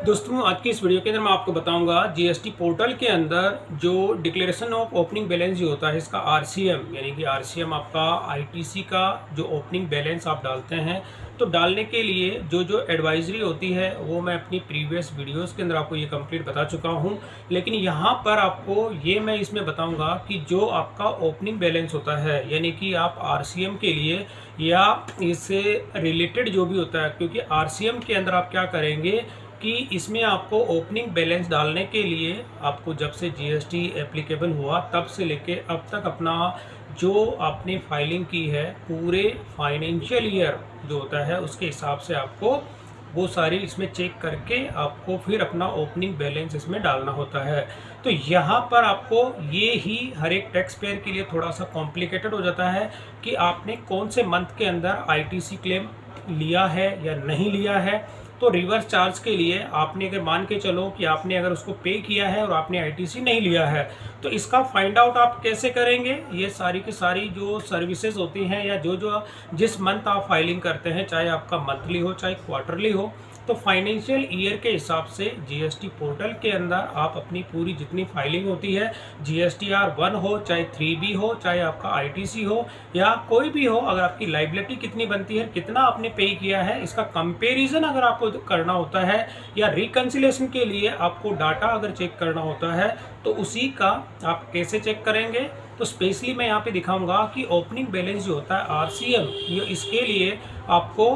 दोस्तों आज की इस वीडियो के अंदर मैं आपको बताऊंगा जीएसटी पोर्टल के अंदर जो डिक्लेरेशन ऑफ ओपनिंग बैलेंस जो होता है इसका आरसीएम यानी कि आरसीएम आपका आईटीसी का जो ओपनिंग बैलेंस आप डालते हैं तो डालने के लिए जो जो एडवाइजरी होती है वो मैं अपनी प्रीवियस वीडियोस के अंदर आपको ये कंप्लीट बता चुका हूँ। लेकिन यहाँ पर आपको ये मैं इसमें बताऊँगा कि जो आपका ओपनिंग बैलेंस होता है यानी कि आप आरसीएम के लिए या इससे रिलेटेड जो भी होता है, क्योंकि आरसीएम के अंदर आप क्या करेंगे कि इसमें आपको ओपनिंग बैलेंस डालने के लिए आपको जब से जीएसटी एप्लीकेबल हुआ तब से लेके अब तक अपना जो आपने फाइलिंग की है पूरे फाइनेंशियल ईयर जो होता है उसके हिसाब से आपको वो सारी इसमें चेक करके आपको फिर अपना ओपनिंग बैलेंस इसमें डालना होता है। तो यहाँ पर आपको ये ही हर एक टैक्स पेयर के लिए थोड़ा सा कॉम्प्लिकेटेड हो जाता है कि आपने कौन से मंथ के अंदर आईटीसी क्लेम लिया है या नहीं लिया है। तो रिवर्स चार्ज के लिए आपने अगर मान के चलो कि आपने अगर उसको पे किया है और आपने आईटीसी नहीं लिया है तो इसका फाइंड आउट आप कैसे करेंगे। ये सारी की सारी जो सर्विसेज होती हैं या जो जो जिस मंथ आप फाइलिंग करते हैं, चाहे आपका मंथली हो चाहे क्वार्टरली हो, तो फाइनेंशियल ईयर के हिसाब से जीएसटी पोर्टल के अंदर आप अपनी पूरी जितनी फाइलिंग होती है GSTR-1 हो चाहे 3B हो चाहे आपका आईटीसी हो या कोई भी हो, अगर आपकी लाइबिलिटी कितनी बनती है, कितना आपने पे किया है, इसका कंपैरिजन अगर आपको करना होता है या रिकंसिलेशन के लिए आपको डाटा अगर चेक करना होता है तो उसी का आप कैसे चेक करेंगे। तो स्पेशली मैं यहाँ पे दिखाऊंगा कि ओपनिंग बैलेंस जो होता है आरसीएम, ये इसके लिए आपको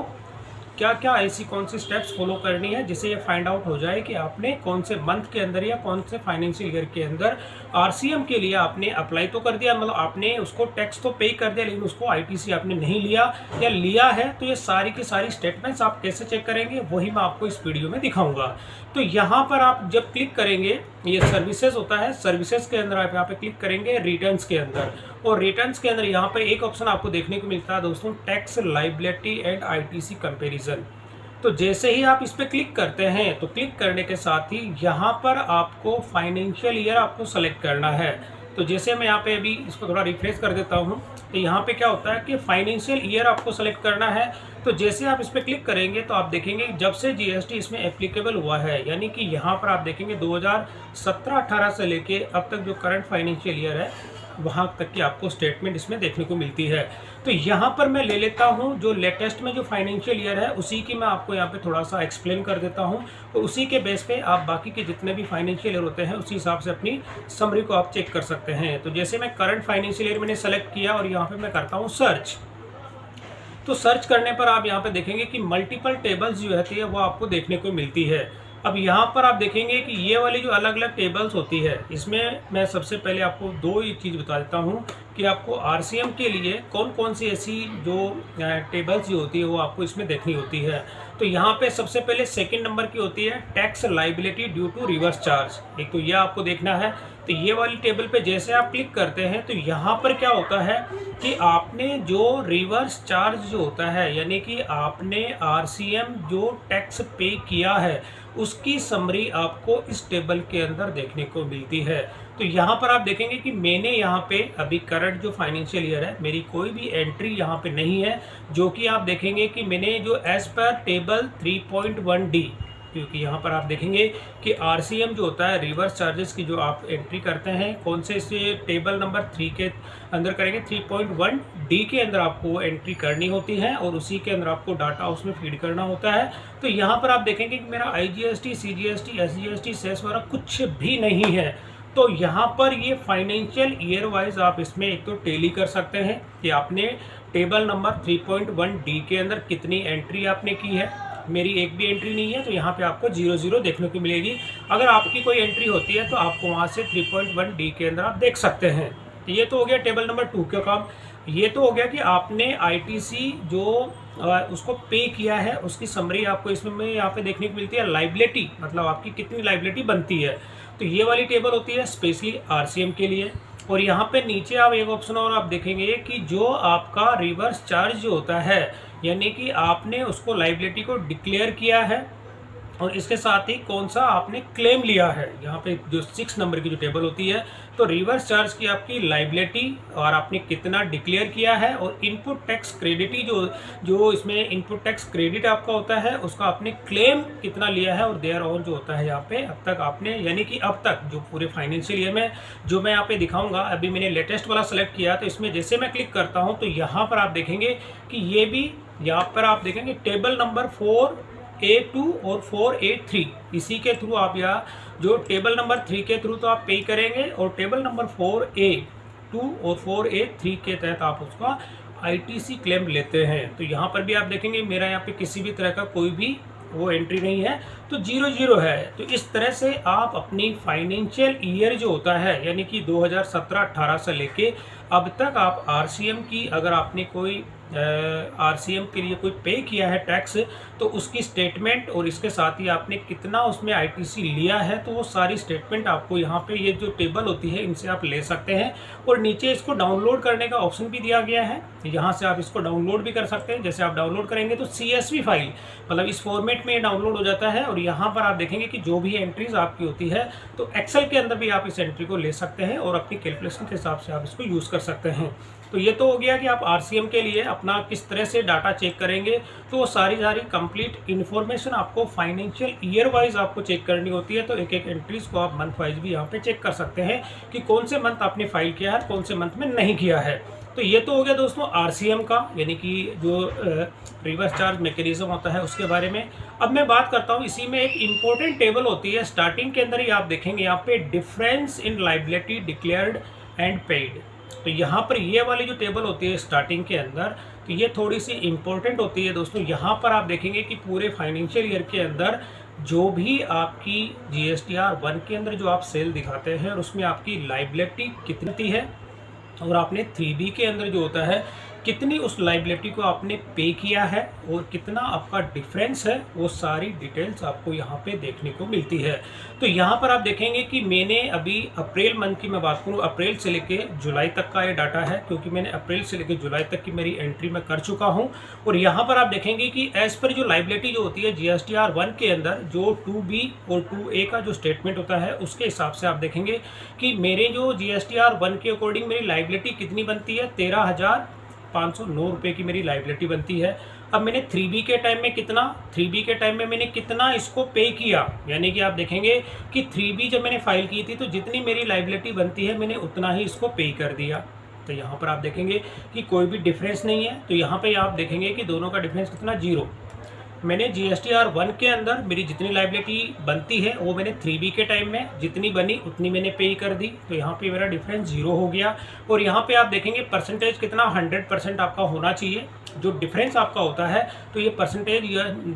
क्या क्या ऐसी कौन सी स्टेप्स फॉलो करनी है जिससे ये फाइंड आउट हो जाए कि आपने कौन से मंथ के अंदर या कौन से फाइनेंशियल ईयर के अंदर आरसीएम के लिए आपने अप्लाई तो कर दिया, मतलब आपने उसको टैक्स तो पे कर दिया लेकिन उसको आईटीसी आपने नहीं लिया या लिया है। तो ये सारी की सारी स्टेटमेंट्स आप कैसे चेक करेंगे वही मैं आपको इस वीडियो में दिखाऊंगा। तो यहाँ पर आप जब क्लिक करेंगे, ये सर्विसेज होता है, सर्विसेज के अंदर आप यहाँ पे क्लिक करेंगे रिटर्न्स के अंदर, और रिटर्न्स के अंदर यहाँ पे एक ऑप्शन आपको देखने को मिलता है दोस्तों, tax liability and ITC comparison. तो जैसे ही आप इस पर क्लिक करते हैं तो क्लिक करने के साथ ही यहाँ पर आपको फाइनेंशियल ईयर आपको सेलेक्ट करना है। तो जैसे मैं यहाँ पे अभी इसको थोड़ा रिफ्रेश कर देता हूँ तो यहाँ पे क्या होता है कि फाइनेंशियल ईयर आपको सेलेक्ट करना है। तो जैसे आप इस पर क्लिक करेंगे तो आप देखेंगे जब से जीएसटी इसमें एप्लीकेबल हुआ है, यानी कि यहाँ पर आप देखेंगे 2017-18 से लेके अब तक जो करंट फाइनेंशियल ईयर है वहाँ तक की आपको स्टेटमेंट इसमें देखने को मिलती है। तो यहाँ पर मैं ले लेता हूँ जो लेटेस्ट में जो फाइनेंशियल ईयर है उसी की मैं आपको यहाँ पे थोड़ा सा एक्सप्लेन कर देता हूँ, और उसी के बेस पे आप बाकी के जितने भी फाइनेंशियल ईयर होते हैं उसी हिसाब से अपनी समरी को आप चेक कर सकते हैं। तो जैसे मैं करंट फाइनेंशियल ईयर मैंने सेलेक्ट किया और यहाँ पर मैं करता हूँ सर्च। तो सर्च करने पर आप यहाँ पे देखेंगे कि मल्टीपल टेबल्स जो रहती है वो आपको देखने को मिलती है। अब यहाँ पर आप देखेंगे कि ये वाली जो अलग अलग टेबल्स होती है इसमें मैं सबसे पहले आपको दो ही चीज़ बता देता हूँ कि आपको आरसीएम के लिए कौन कौन सी ऐसी जो टेबल्स जो होती है वो आपको इसमें देखनी होती है। तो यहाँ पे सबसे पहले सेकंड नंबर की होती है tax liability due to reverse charge, एक तो ये आपको देखना है। तो ये वाली टेबल पे जैसे आप क्लिक करते हैं तो यहाँ पर क्या होता है कि आपने जो रिवर्स चार्ज जो होता है यानी कि आपने आरसीएम जो टैक्स पे किया है उसकी समरी आपको इस टेबल के अंदर देखने को मिलती है। तो यहाँ पर आप देखेंगे कि मैंने यहाँ पे अभी करंट जो फाइनेंशियल ईयर है मेरी कोई भी एंट्री यहाँ पे नहीं है, जो कि आप देखेंगे कि मैंने जो एज पर टेबल 3.1D, क्योंकि यहाँ पर आप देखेंगे कि आरसीएम जो होता है रिवर्स चार्जेस की जो आप एंट्री करते हैं कौन से से टेबल नंबर 3 के अंदर करेंगे, 3.1D के अंदर आपको एंट्री करनी होती है और उसी के अंदर आपको डाटा उसमें फीड करना होता है। तो यहाँ पर आप देखेंगे कि मेरा IGST, CGST, SGST, सेस वगैरह कुछ भी नहीं है। तो यहाँ पर ये फाइनेंशियल ईयर वाइज आप इसमें एक तो टेली कर सकते हैं कि आपने टेबल नंबर 3.1D के अंदर कितनी एंट्री आपने की है। मेरी एक भी एंट्री नहीं है तो यहाँ पे आपको 00 देखने को मिलेगी। अगर आपकी कोई एंट्री होती है तो आपको वहाँ से 3.1D के अंदर आप देख सकते हैं। तो ये तो हो गया टेबल नंबर 2 का काम। ये तो हो गया कि आपने आईटीसी जो उसको पे किया है उसकी समरी आपको इसमें यहाँ पे देखने को मिलती है। लाइबिलिटी मतलब आपकी कितनी लाइबिलिटी बनती है, तो ये वाली टेबल होती है स्पेशली आरसीएम के लिए। और यहाँ पे नीचे आप एक ऑप्शन और आप देखेंगे कि जो आपका रिवर्स चार्ज जो होता है यानी कि आपने उसको लाइबिलिटी को डिक्लेयर किया है और इसके साथ ही कौन सा आपने क्लेम लिया है। यहाँ पे जो 6 नंबर की जो टेबल होती है, तो रिवर्स चार्ज की आपकी लाइबिलिटी और आपने कितना डिक्लेयर किया है, और इनपुट टैक्स क्रेडिट जो इसमें इनपुट टैक्स क्रेडिट आपका होता है उसका आपने क्लेम कितना लिया है, और देयर ऑन जो होता है यहाँ पे अब तक आपने, यानी कि अब तक जो पूरे फाइनेंशियल ईयर में जो मैं यहाँ पे दिखाऊंगा। अभी मैंने लेटेस्ट वाला सेलेक्ट किया, तो इसमें जैसे मैं क्लिक करता हूँ तो यहाँ पर आप देखेंगे कि ये भी यहाँ पर आप देखेंगे टेबल नंबर 4A2 और 4A3, इसी के थ्रू आप यहाँ जो टेबल नंबर 3 के थ्रू तो आप पे करेंगे, और टेबल नंबर 4A2 और 4A3 के तहत आप उसका आईटीसी क्लेम लेते हैं। तो यहाँ पर भी आप देखेंगे मेरा यहाँ पे किसी भी तरह का कोई भी वो एंट्री नहीं है, तो 0 है। तो इस तरह से आप अपनी फाइनेंशियल ईयर जो होता है, यानी कि 2017-18 से लेके अब तक आप आरसीएम की, अगर आपने कोई आरसीएम के लिए कोई पे किया है टैक्स, तो उसकी स्टेटमेंट और इसके साथ ही आपने कितना उसमें आईटीसी लिया है, तो वो सारी स्टेटमेंट आपको यहाँ पे ये जो टेबल होती है इनसे आप ले सकते हैं। और नीचे इसको डाउनलोड करने का ऑप्शन भी दिया गया है, यहाँ से आप इसको डाउनलोड भी कर सकते हैं। जैसे आप डाउनलोड करेंगे तो CSV फाइल, मतलब इस फॉर्मेट में डाउनलोड हो जाता है, और यहाँ पर आप देखेंगे कि जो भी एंट्रीज आपकी होती है तो एक्सेल के अंदर भी आप इस एंट्री को ले सकते हैं और अपनी कैलकुलेशन के हिसाब से आप इसको यूज़ कर सकते हैं। तो ये तो हो गया कि आप आरसीएम के लिए अपना किस तरह से डाटा चेक करेंगे। तो वो सारी कंप्लीट इन्फॉर्मेशन आपको फाइनेंशियल ईयर वाइज आपको चेक करनी होती है। तो एक एक एंट्रीज को आप मंथ वाइज भी यहाँ पे चेक कर सकते हैं कि कौन से मंथ आपने फाइल किया है, कौन से मंथ में नहीं किया है। तो ये तो हो गया दोस्तों आरसीएम का, यानी कि जो रिवर्स चार्ज मैकेनिज्म होता है उसके बारे में। अब मैं बात करता हूँ, इसी में एक इम्पोर्टेंट टेबल होती है, स्टार्टिंग के अंदर ही आप देखेंगे यहाँ पे difference in liability declared and paid. तो यहाँ पर ये वाली जो टेबल होती है स्टार्टिंग के अंदर, तो ये थोड़ी सी इम्पोर्टेंट होती है दोस्तों। यहाँ पर आप देखेंगे कि पूरे फाइनेंशियल ईयर के अंदर जो भी आपकी GSTR 1 के अंदर जो आप सेल दिखाते हैं और उसमें आपकी लाइबिलिटी कितनी है, और आपने 3B के अंदर जो होता है कितनी उस लाइबिलिटी को आपने पे किया है और कितना आपका डिफरेंस है, वो सारी डिटेल्स आपको यहाँ पे देखने को मिलती है। तो यहाँ पर आप देखेंगे कि मैंने अभी अप्रैल मंथ की मैं बात करूँ, अप्रैल से लेके जुलाई तक का ये डाटा है, क्योंकि मैंने अप्रैल से लेके जुलाई तक की मेरी एंट्री मैं कर चुका हूँ। और यहाँ पर आप देखेंगे कि एज पर जो लाइबिलिटी जो होती है GSTR 1 के अंदर, जो 2B और 2A का जो स्टेटमेंट होता है उसके हिसाब से आप देखेंगे कि मेरे जो GSTR 1 के अकॉर्डिंग मेरी लाइबिलिटी कितनी बनती है, 13,509 रुपये की मेरी लाइबिलिटी बनती है। अब मैंने 3B के टाइम में कितना, 3B के टाइम में मैंने कितना इसको पे किया, यानी कि आप देखेंगे कि 3B जब मैंने फाइल की थी तो जितनी मेरी लाइबिलिटी बनती है मैंने उतना ही इसको पे कर दिया। तो यहाँ पर आप देखेंगे कि कोई भी डिफरेंस नहीं है। तो यहाँ पे आप देखेंगे कि दोनों का डिफरेंस कितना, 0। मैंने GSTR 1 के अंदर मेरी जितनी लाइबिलिटी बनती है वो मैंने 3B के टाइम में जितनी बनी उतनी मैंने पे कर दी। तो यहाँ पे मेरा डिफरेंस 0 हो गया। और यहाँ पे आप देखेंगे परसेंटेज कितना, 100% आपका होना चाहिए। जो डिफरेंस आपका होता है तो ये परसेंटेज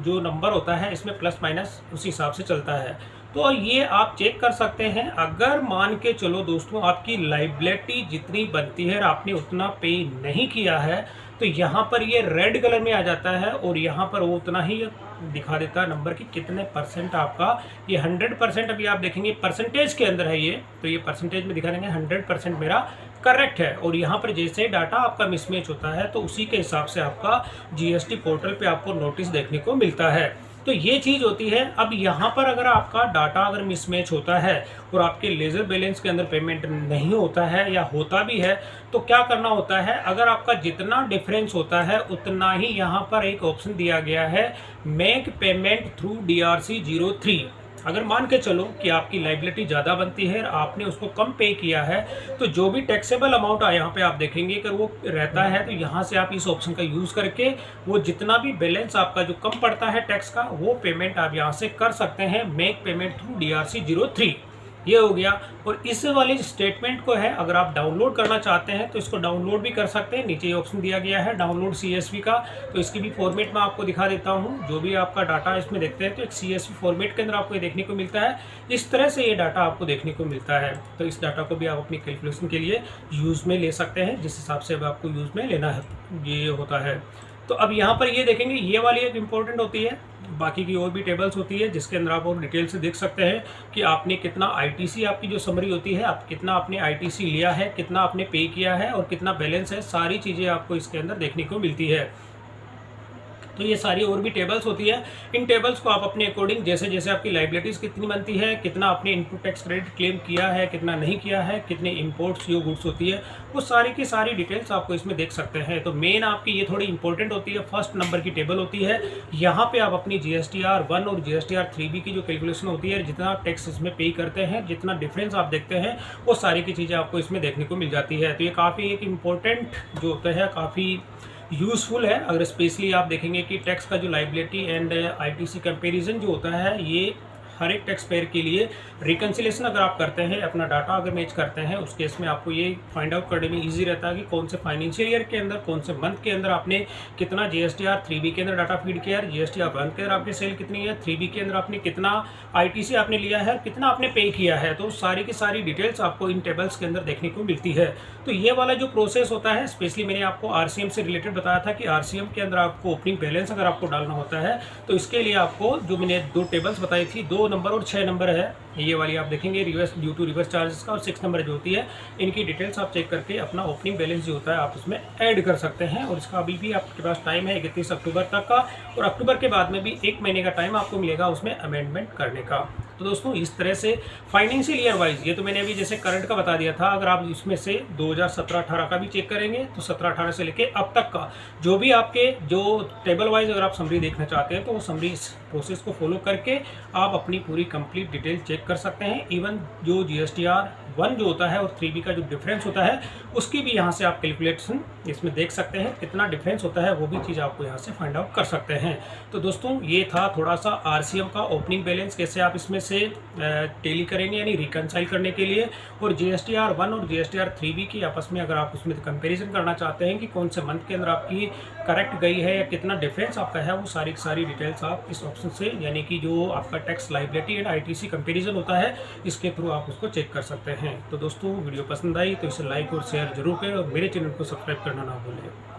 जो नंबर होता है इसमें प्लस माइनस उस हिसाब से चलता है। तो ये आप चेक कर सकते हैं। अगर मान के चलो दोस्तों आपकी लाइबिलिटी जितनी बनती है और आपने उतना पे नहीं किया है, तो यहाँ पर ये रेड कलर में आ जाता है और यहाँ पर वो उतना ही दिखा देता है नंबर की कितने परसेंट आपका, ये 100% अभी आप देखेंगे परसेंटेज के अंदर है ये, तो ये परसेंटेज में दिखा देंगे 100% मेरा करेक्ट है। और यहाँ पर जैसे डाटा आपका मिसमैच होता है तो उसी के हिसाब से आपका GST पोर्टल पे आपको नोटिस देखने को मिलता है। तो ये चीज़ होती है। अब यहाँ पर अगर आपका डाटा अगर मिसमैच होता है और आपके लेजर बैलेंस के अंदर पेमेंट नहीं होता है या होता भी है, तो क्या करना होता है, अगर आपका जितना डिफरेंस होता है उतना ही यहाँ पर एक ऑप्शन दिया गया है, मेक पेमेंट थ्रू DRC 03। अगर मान के चलो कि आपकी लाइबिलिटी ज़्यादा बनती है और आपने उसको कम पे किया है, तो जो भी टैक्सेबल अमाउंट यहाँ पे आप देखेंगे अगर वो रहता है, तो यहाँ से आप इस ऑप्शन का यूज़ करके वो जितना भी बैलेंस आपका जो कम पड़ता है टैक्स का, वो पेमेंट आप यहाँ से कर सकते हैं, मेक पेमेंट थ्रू DRC 03। ये हो गया। और इस वाली स्टेटमेंट को है अगर आप डाउनलोड करना चाहते हैं तो इसको डाउनलोड भी कर सकते हैं। नीचे ये ऑप्शन दिया गया है डाउनलोड CSV का, तो इसकी भी फॉर्मेट मैं आपको दिखा देता हूँ। जो भी आपका डाटा इसमें देखते हैं तो एक CSV फॉर्मेट के अंदर आपको ये देखने को मिलता है। इस तरह से ये डाटा आपको देखने को मिलता है। तो इस डाटा को भी आप अपनी कैलकुलेशन के लिए यूज़ में ले सकते हैं, जिस हिसाब से अब आपको यूज़ में लेना है ये होता है। तो अब यहाँ पर ये देखेंगे, ये वाली एक इम्पोर्टेंट होती है। बाकी की और भी टेबल्स होती है जिसके अंदर आप और डिटेल से देख सकते हैं कि आपने कितना ITC, आपकी जो समरी होती है, आप कितना आपने ITC लिया है, कितना आपने पे किया है और कितना बैलेंस है, सारी चीज़ें आपको इसके अंदर देखने को मिलती है। तो ये सारी और भी टेबल्स होती है। इन टेबल्स को आप अपने अकॉर्डिंग जैसे जैसे आपकी लाइबिलिटीज़ कितनी बनती है, कितना आपने इनपुट टैक्स क्रेडिट क्लेम किया है, कितना नहीं किया है, कितने इंपोर्ट्स जो गुड्स होती है, वो सारी की सारी डिटेल्स आपको इसमें देख सकते हैं। तो मेन आपकी ये थोड़ी इंपॉर्टेंट होती है, फर्स्ट नंबर की टेबल होती है। यहाँ पे आप अपनी GSTR 1 और GSTR 3B की जो कैलकुलेशन होती है, जितना आप टैक्स इसमें पे करते हैं, जितना डिफरेंस आप देखते हैं, वो सारी की चीज़ें आपको इसमें देखने को मिल जाती है। तो ये काफ़ी एक इम्पोर्टेंट जो होता है, काफ़ी यूज़फुल है। अगर स्पेशली आप देखेंगे कि टैक्स का जो लाइबिलिटी एंड ITC कंपैरिजन जो होता है, ये हर एक टैक्स पेयर के लिए रिकन्सिलेशन अगर आप करते हैं, अपना डाटा अगर मैच करते हैं, उस केस में आपको ये फाइंड आउट करने में इजी रहता है कि कौन से फाइनेंशियल ईयर के अंदर, कौन से मंथ के अंदर आपने कितना GSTR 3B के अंदर डाटा फीड किया है, GSTR 1 के अंदर आपकी सेल कितनी है, 3B के अंदर आपने कितना ITC आपने लिया है, कितना आपने पे किया है। तो सारी की सारी डिटेल्स आपको इन टेबल्स के अंदर देखने को मिलती है। तो ये वाला जो प्रोसेस होता है, स्पेशली मैंने आपको RCM से रिलेटेड बताया था कि RCM के अंदर आपको ओपनिंग बैलेंस अगर आपको डालना होता है, तो इसके लिए आपको जो मैंने 2 टेबल्स बताई थी, 2 नंबर और 6 नंबर है, ये वाली आप देखेंगे reverse due to reverse charges का, और 6 नंबर जो होती है, इनकी डिटेल्स आप चेक करके अपना ओपनिंग बैलेंस जो होता है आप उसमें ऐड कर सकते हैं। और इसका अभी भी आपके पास टाइम है 31 अक्टूबर तक का, और अक्टूबर के बाद में भी 1 महीने का टाइम आपको मिलेगा उसमें अमेंडमेंट करने का। तो दोस्तों इस तरह से फाइनेंशियल ईयर वाइज, ये तो मैंने अभी जैसे करंट का बता दिया था, अगर आप इसमें से 2017-18 का भी चेक करेंगे तो 17-18 से लेके अब तक का जो भी आपके जो टेबल वाइज अगर आप समरी देखना चाहते हैं, तो वो समरी इस प्रोसेस को फॉलो करके आप अपनी पूरी कंप्लीट डिटेल चेक कर सकते हैं। इवन जो GSTR 1 जो होता है और 3B का जो डिफरेंस होता है, उसकी भी यहाँ से आप कैलकुलेशन इसमें देख सकते हैं, कितना डिफरेंस होता है वो भी चीज़ आपको यहाँ से फाइंड आउट कर सकते हैं। तो दोस्तों ये था थोड़ा सा RCM का ओपनिंग बैलेंस कैसे आप इसमें से टैली करेंगे, यानी रिकनसाइल करने के लिए, और GSTR 1 और GSTR 3B की आपस में अगर आप उसमें कंपेरिजन करना चाहते हैं कि कौन से मंथ के अंदर आपकी करेक्ट गई है या कितना डिफरेंस आपका है, वो सारी की सारी डिटेल्स आप इस ऑप्शन से, यानी कि जो आपका tax liability and ITC comparison होता है, इसके थ्रू आप उसको चेक कर सकते हैं। तो दोस्तों वीडियो पसंद आई तो इसे लाइक और शेयर जरूर करें, और मेरे चैनल को सब्सक्राइब करना ना भूलें।